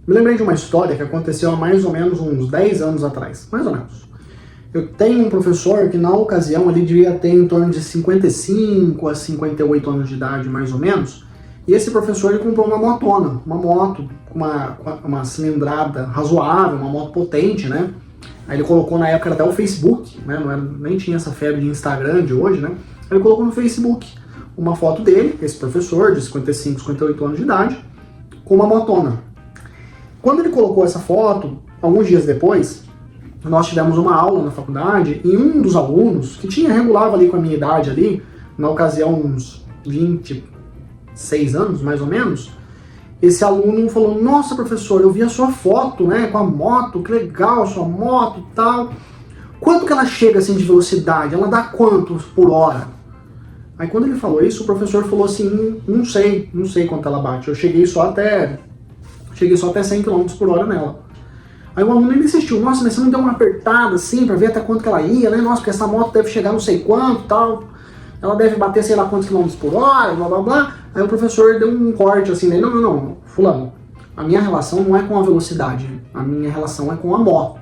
Me lembrei de uma história que aconteceu há mais ou menos uns 10 anos atrás, mais ou menos. Eu tenho um professor que na ocasião ele devia ter em torno de 55 a 58 anos de idade, mais ou menos, e esse professor ele comprou uma motona, uma moto com uma cilindrada razoável, uma moto potente, né? Aí ele colocou na época até o Facebook, né? Não era, nem tinha essa febre de Instagram de hoje, né? Aí ele colocou no Facebook uma foto dele, esse professor de 55, 58 anos de idade, com uma motona. Quando ele colocou essa foto, alguns dias depois, nós tivemos uma aula na faculdade e um dos alunos, que regulava ali com a minha idade ali, na ocasião uns 26 anos, mais ou menos, esse aluno falou: nossa, professor, eu vi a sua foto, né, com a moto, que legal a sua moto e tal. Quanto que ela chega assim de velocidade? Ela dá quanto por hora? Aí quando ele falou isso, o professor falou assim: não sei quanto ela bate. Eu cheguei só até 100 km por hora nela. Aí o aluno ele insistiu: nossa, mas você não deu uma apertada assim pra ver até quanto que ela ia, né? Nossa, porque essa moto deve chegar não sei quanto, tal. Ela deve bater sei lá quantos quilômetros por hora, blá blá blá. Aí o professor deu um corte assim nele: não, fulano, a minha relação não é com a velocidade, a minha relação é com a moto.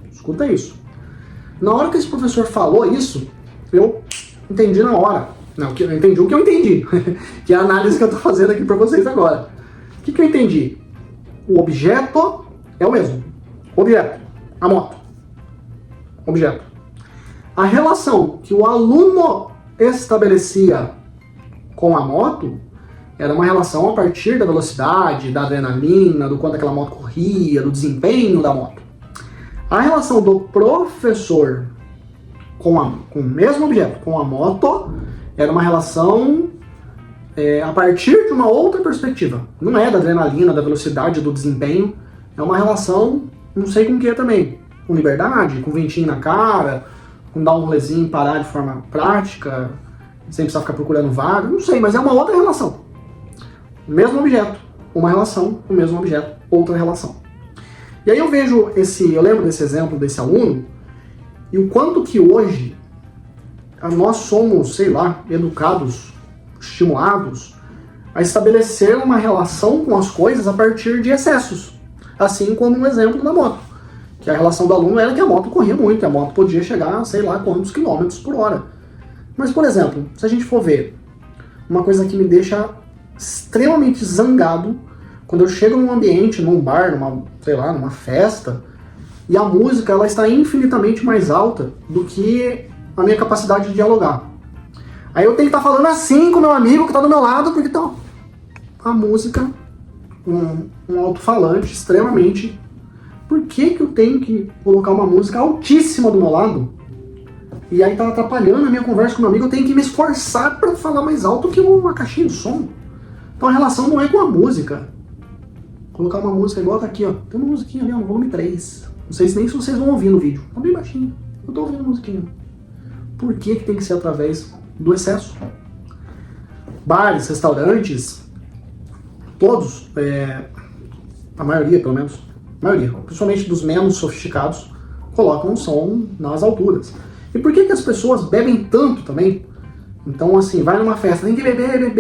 Escuta isso. Na hora que esse professor falou isso, eu entendi na hora. Não, eu entendi o que eu entendi, que é a análise que eu tô fazendo aqui pra vocês agora. O que eu entendi? O objeto é o mesmo. Objeto, a moto. Objeto. A relação que o aluno estabelecia com a moto era uma relação a partir da velocidade, da adrenalina, do quanto aquela moto corria, do desempenho da moto. A relação do professor com o mesmo objeto, com a moto, era uma relação a partir de uma outra perspectiva. Não é da adrenalina, da velocidade, do desempenho. É uma relação, não sei com o que também. Com liberdade, com ventinho na cara, com dar um rolezinho, parar de forma prática, sem precisar ficar procurando vaga. Não sei, mas é uma outra relação. O mesmo objeto, uma relação, o mesmo objeto, outra relação. E aí eu lembro desse exemplo desse aluno, e o quanto que hoje nós somos, sei lá, educados, estimulados a estabelecer uma relação com as coisas a partir de excessos. Assim como um exemplo da moto. Que a relação do aluno era que a moto corria muito, a moto podia chegar a sei lá quantos quilômetros por hora. Mas, por exemplo, se a gente for ver uma coisa que me deixa extremamente zangado, quando eu chego num ambiente, num bar, numa festa, e a música ela está infinitamente mais alta do que a minha capacidade de dialogar. Aí eu tenho que estar falando assim com o meu amigo que está do meu lado, porque então, a música, um alto-falante extremamente... Por que eu tenho que colocar uma música altíssima do meu lado? E aí tá atrapalhando a minha conversa com o meu amigo, eu tenho que me esforçar para falar mais alto que uma caixinha de som. Então a relação não é com a música. Colocar uma música igual tá aqui, ó. Tem uma musiquinha ali, ó, no volume 3. Não sei nem se vocês vão ouvir no vídeo. Tá bem baixinho. Eu tô ouvindo a musiquinha. Por que tem que ser através do excesso? Bares, restaurantes, todos, a maioria pelo menos, principalmente dos menos sofisticados, colocam o som nas alturas. E por que as pessoas bebem tanto também? Então, assim, vai numa festa, tem que beber.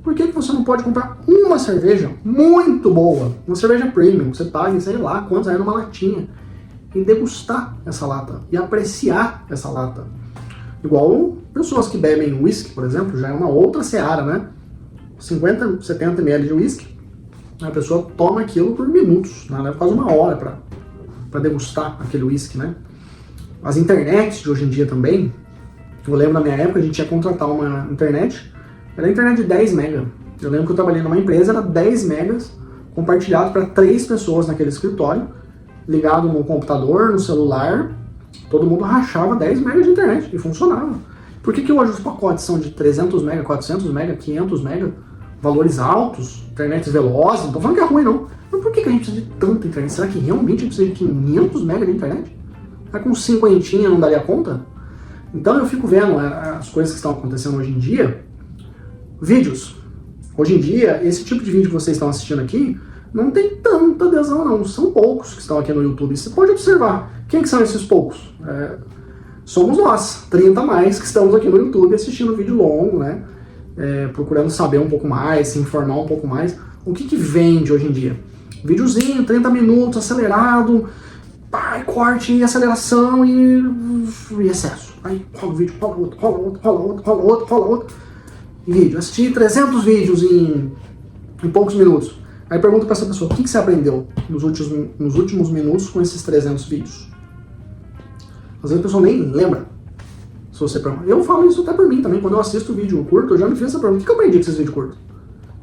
Por que você não pode comprar uma cerveja muito boa, uma cerveja premium, que você pague, sei lá, quantos aí numa latinha, e degustar essa lata, e apreciar essa lata? Igual pessoas que bebem whisky, por exemplo, já é uma outra seara, né? 50, 70 ml de whisky, a pessoa toma aquilo por minutos, né? Leva quase uma hora para degustar aquele whisky, né? As internets de hoje em dia também, eu lembro na minha época a gente ia contratar uma internet, era internet de 10 mega. Eu lembro que eu trabalhei numa empresa, era 10 megas compartilhado para 3 pessoas naquele escritório, ligado no computador, no celular, todo mundo rachava 10 megas de internet e funcionava. Por que hoje os pacotes são de 300 mega, 400 mega, 500 mega, valores altos, internet veloz? Não tô falando que é ruim não, mas por que a gente precisa de tanta internet? Será que realmente a gente precisa de 500 mega de internet? Será que com 50 não daria conta? Então eu fico vendo as coisas que estão acontecendo hoje em dia. Vídeos. Hoje em dia, esse tipo de vídeo que vocês estão assistindo aqui, não tem tanta adesão não, são poucos que estão aqui no YouTube. Você pode observar. Quem que são esses poucos? Somos nós, 30 a mais, que estamos aqui no YouTube assistindo vídeo longo, né? procurando saber um pouco mais, se informar um pouco mais. O que vende hoje em dia? Videozinho, 30 minutos, acelerado, corte e aceleração e excesso. Aí rola o vídeo, rola outro, rola outro, rola outro, rola outro, rola outro. Vídeo. Assisti 300 vídeos em poucos minutos. Aí pergunta para essa pessoa, o que você aprendeu nos últimos minutos com esses 300 vídeos? Às vezes a pessoa nem lembra. Se você pergunta. Eu falo isso até por mim também. Quando eu assisto vídeo curto, eu já me fiz essa pergunta. O que eu aprendi com esses vídeos curtos?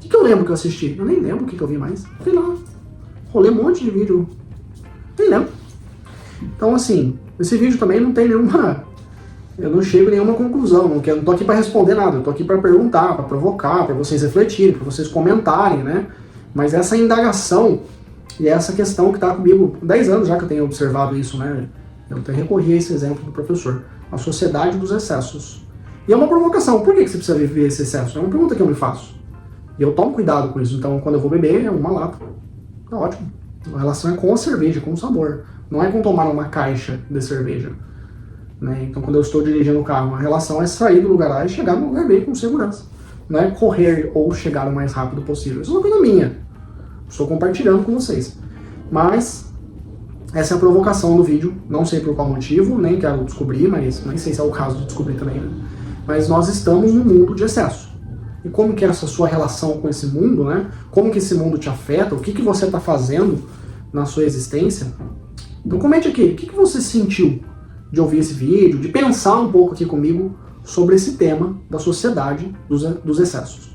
O que eu lembro que eu assisti? Eu nem lembro o que eu vi mais. Sei lá. Rolei um monte de vídeo. Nem lembro. Então, assim, esse vídeo também não tem nenhuma... Eu não chego a nenhuma conclusão. Não tô aqui para responder nada. Eu tô aqui para perguntar, para provocar, para vocês refletirem, para vocês comentarem, né? Mas essa indagação e essa questão que está comigo há 10 anos já que eu tenho observado isso, né? Eu até recorri a esse exemplo do professor. A sociedade dos excessos. E é uma provocação. Por que você precisa viver esse excesso? É uma pergunta que eu me faço. E eu tomo cuidado com isso. Então, quando eu vou beber, é uma lata. Tá ótimo. A relação é com a cerveja, com o sabor. Não é com tomar uma caixa de cerveja. Né? Então, quando eu estou dirigindo o carro, a relação é sair do lugar A e chegar no lugar B com segurança. Não é correr ou chegar o mais rápido possível. Isso é uma coisa minha. Estou compartilhando com vocês. Mas essa é a provocação do vídeo. Não sei por qual motivo, nem quero descobrir, mas nem sei se é o caso de descobrir também. Né? Mas nós estamos num mundo de excesso. E como que é essa sua relação com esse mundo, né? Como que esse mundo te afeta? O que você está fazendo na sua existência? Então comente aqui, o que você sentiu de ouvir esse vídeo, de pensar um pouco aqui comigo sobre esse tema da sociedade dos excessos.